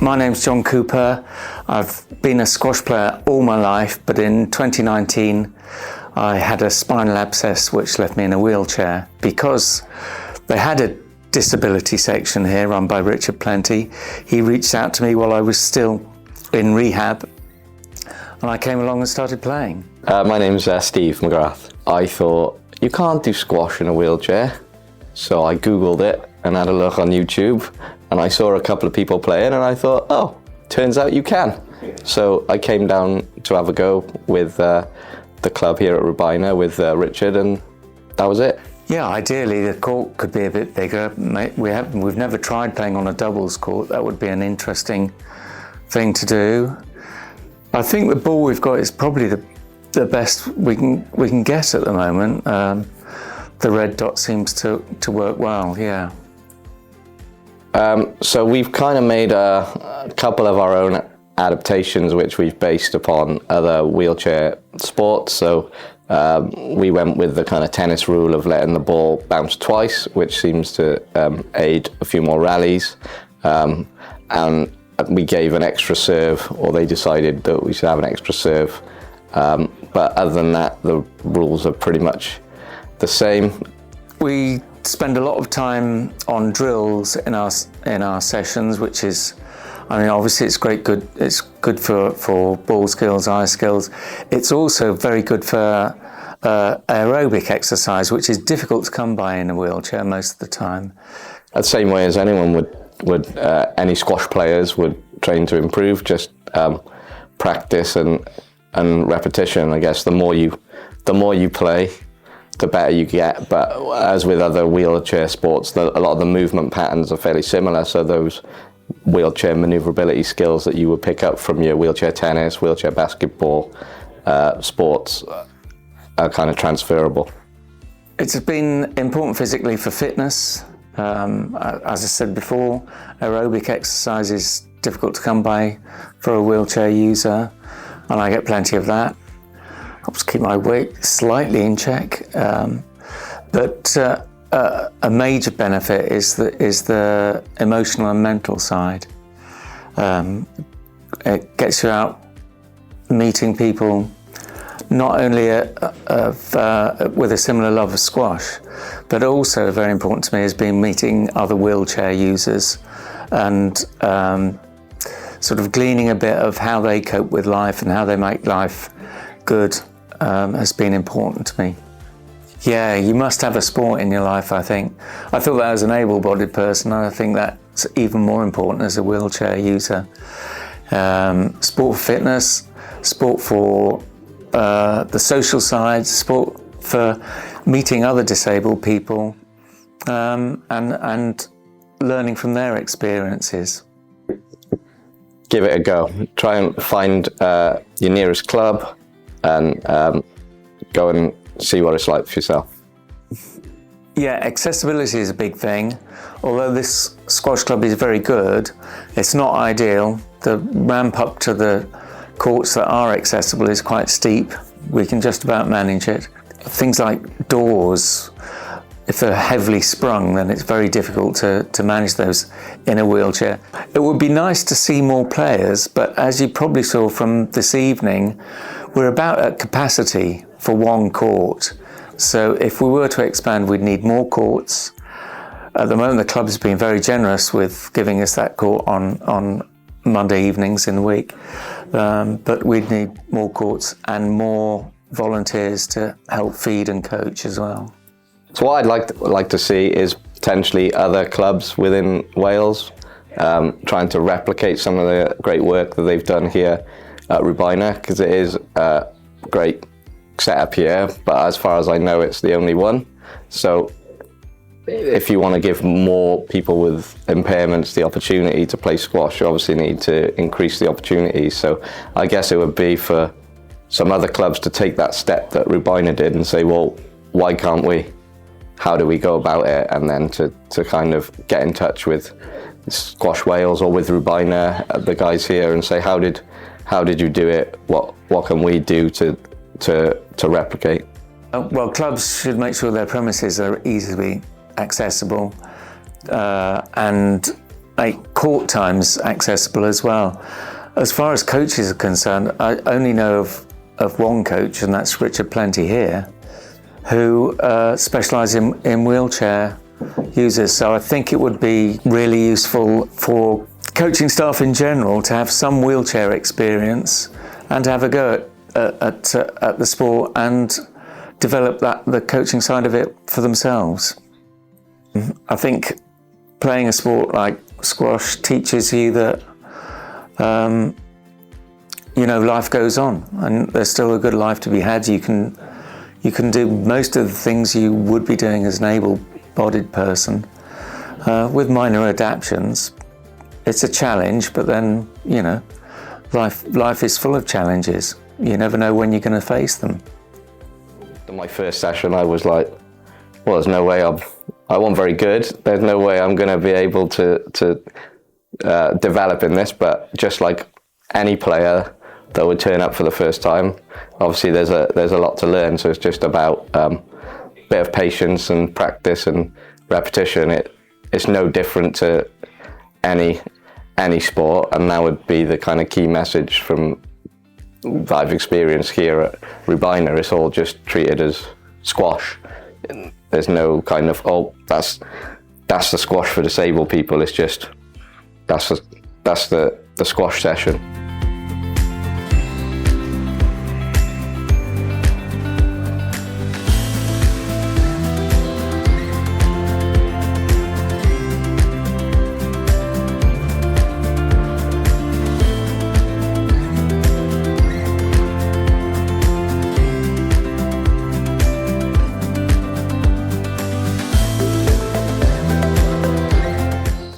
My name's John Cooper. I've been a squash player all my life, but in 2019 I had a spinal abscess which left me in a wheelchair. Because they had a disability section here run by Richard Plenty, he reached out to me while I was still in rehab, and I came along and started playing. My name's Steve McGrath. I thought, you can't do squash in a wheelchair. So I Googled it and had a look on YouTube, and I saw a couple of people playing, and I thought, oh, turns out you can. So I came down to have a go with the club here at Rhiwbina with Richard, and that was it. Yeah, ideally the court could be a bit bigger. We've never tried playing on a doubles court. That would be an interesting thing to do. I think the ball we've got is probably the best we can get at the moment. The red dot seems to work well, yeah. So we've kind of made a couple of our own adaptations which we've based upon other wheelchair sports. So we went with the kind of tennis rule of letting the ball bounce twice, which seems to aid a few more rallies. And we gave an extra serve, or they decided that we should have an extra serve. But other than that, the rules are pretty much the same. We spend a lot of time on drills in our sessions, which is, I mean, obviously it's good for ball skills, eye skills. It's also very good for aerobic exercise, which is difficult to come by in a wheelchair most of the time. The same way as anyone would any squash players would train to improve, just practice and repetition. I guess the more you play, the better you get. But as with other wheelchair sports, a lot of the movement patterns are fairly similar. So those wheelchair maneuverability skills that you would pick up from your wheelchair tennis, wheelchair basketball sports are kind of transferable. It's been important physically for fitness. As I said before, aerobic exercise is difficult to come by for a wheelchair user, and I get plenty of that. Helps keep my weight slightly in check, but a major benefit is the emotional and mental side. It gets you out meeting people, not only with a similar love of squash, but also very important to me has been meeting other wheelchair users and sort of gleaning a bit of how they cope with life and how they make life good has been important to me. Yeah, you must have a sport in your life, I think. I thought that as an able-bodied person, and I think that's even more important as a wheelchair user. Sport for fitness, sport for the social side, sport for meeting other disabled people, and learning from their experiences. Give it a go. Try and find your nearest club and go and see what it's like for yourself. Yeah, accessibility is a big thing. Although this squash club is very good, it's not ideal. The ramp up to the courts that are accessible is quite steep. We can just about manage it. Things like doors, if they're heavily sprung, then it's very difficult to manage those in a wheelchair. It would be nice to see more players, but as you probably saw from this evening, we're about at capacity for one court. So if we were to expand, we'd need more courts. At the moment, the club has been very generous with giving us that court on Monday evenings in the week. But we'd need more courts and more volunteers to help feed and coach as well. So what I'd like to see is potentially other clubs within Wales trying to replicate some of the great work that they've done here at Rhiwbina, because it is a great setup here, but as far as I know, it's the only one. So if you want to give more people with impairments the opportunity to play squash, you obviously need to increase the opportunities. So I guess it would be for some other clubs to take that step that Rhiwbina did and say, well, why can't we? How do we go about it? And then to kind of get in touch with Squash Wales or with Rhiwbina, the guys here, and say, how did you do it? What can we do to replicate? Well, clubs should make sure their premises are easily accessible, and make court times accessible as well. As far as coaches are concerned, I only know of one coach, and that's Richard Plenty here, who specialises in wheelchair users. So I think it would be really useful for coaching staff in general to have some wheelchair experience and to have a go at the sport and develop the coaching side of it for themselves. I think playing a sport like squash teaches you that life goes on, and there's still a good life to be had. You can do most of the things you would be doing as an able-bodied person with minor adaptations. It's a challenge, but then life is full of challenges. You never know when you're going to face them. In my first session, I was like, well, there's no way I wasn't very good. There's no way I'm going to be able to develop in this. But just like any player that would turn up for the first time, obviously there's a lot to learn. So it's just about a bit of patience and practice and repetition. It's no different to any sport, and that would be the kind of key message from that I've experienced here at Rhiwbina. It's all just treated as squash. There's no kind of, that's the squash for disabled people. It's just that's the squash session.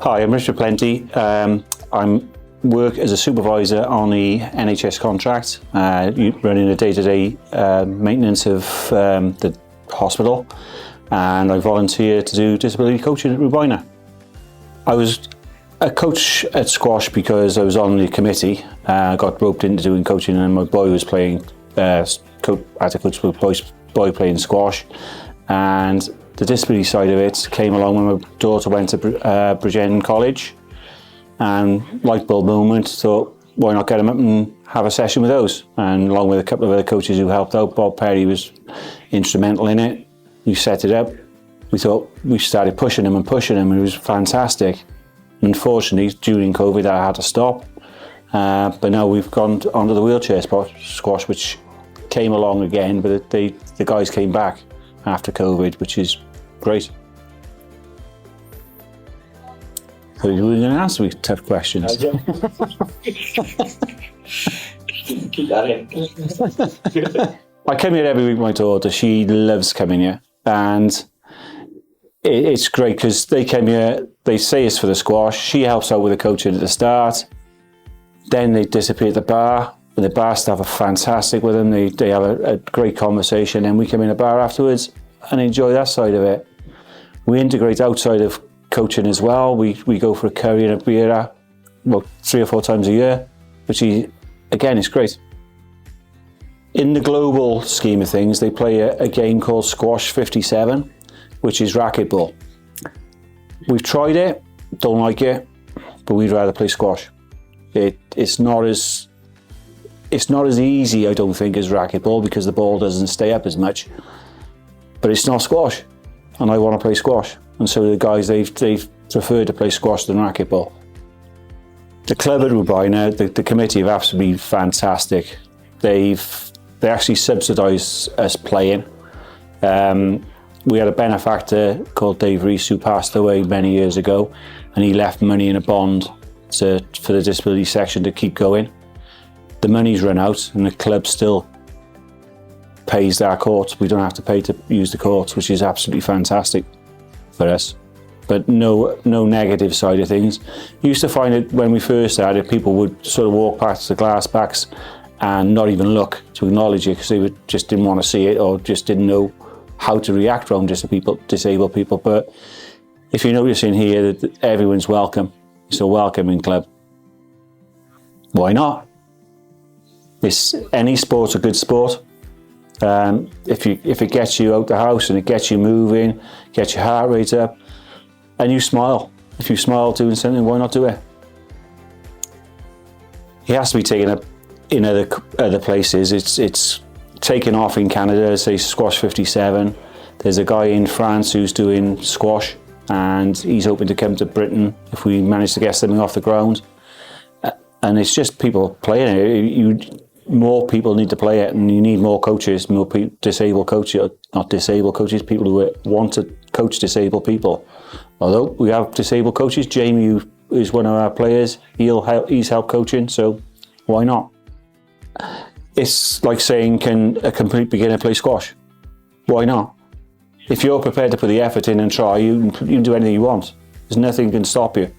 Hi, I'm Richard Plenty. I work as a supervisor on the NHS contract, running the day-to-day maintenance of the hospital, and I volunteer to do disability coaching at Rhiwbina. I was a coach at squash because I was on the committee. I got roped into doing coaching, and my boy was playing, I had to coach with boy playing squash, and the disability side of it came along when my daughter went to Bridgend College, and light bulb moment, thought, why not get him up and have a session with those? And along with a couple of other coaches who helped out, Bob Perry was instrumental in it. We set it up. We started pushing him, and it was fantastic. Unfortunately, during COVID, I had to stop. But now we've gone onto the wheelchair squash, which came along again, but the guys came back after COVID, which is great. So you were going to ask me tough questions. Keep that in. I come here every week with my daughter. She loves coming here, and it's great because they come here, they say it's for the squash. She helps out with the coaching at the start. Then they disappear at the bar. And the bar staff are fantastic with them. They have a great conversation, and we come in a bar afterwards and enjoy that side of it. We integrate outside of coaching as well. We go for a curry and a beer 3 or 4 times a year, which again is great. In the global scheme of things, they play a game called Squash 57, which is racquetball. We've tried it, don't like it, but we'd rather play squash. It's not as easy, I don't think, as racquetball because the ball doesn't stay up as much. But it's not squash, and I want to play squash. And so the guys, they've preferred to play squash than racquetball. The club at Rhiwbina, the committee have absolutely been fantastic. They actually subsidise us playing. We had a benefactor called Dave Rees who passed away many years ago, and he left money in a bond for the disability section to keep going. The money's run out, and the club still pays our courts. We don't have to pay to use the courts, which is absolutely fantastic for us. But no negative side of things. You used to find it when we first started, people would sort of walk past the glass backs and not even look to acknowledge it because they just didn't want to see it or just didn't know how to react around disabled people. But if you notice in here that everyone's welcome, it's a welcoming club. Why not? Any sport's a good sport. If it gets you out the house and it gets you moving, gets your heart rate up, and you smile, If you smile doing something, why not do it? It has to be taken up in other places. It's taken off in Canada, say Squash 57. There's a guy in France who's doing squash, and he's hoping to come to Britain if we manage to get something off the ground. And it's just people playing it. More people need to play it, and you need more coaches, more disabled coaches, not disabled coaches, people who want to coach disabled people. Although we have disabled coaches, Jamie, who is one of our players, he's helped coaching, so why not? It's like saying, can a complete beginner play squash? Why not? If you're prepared to put the effort in and try, you can do anything you want. There's nothing can stop you.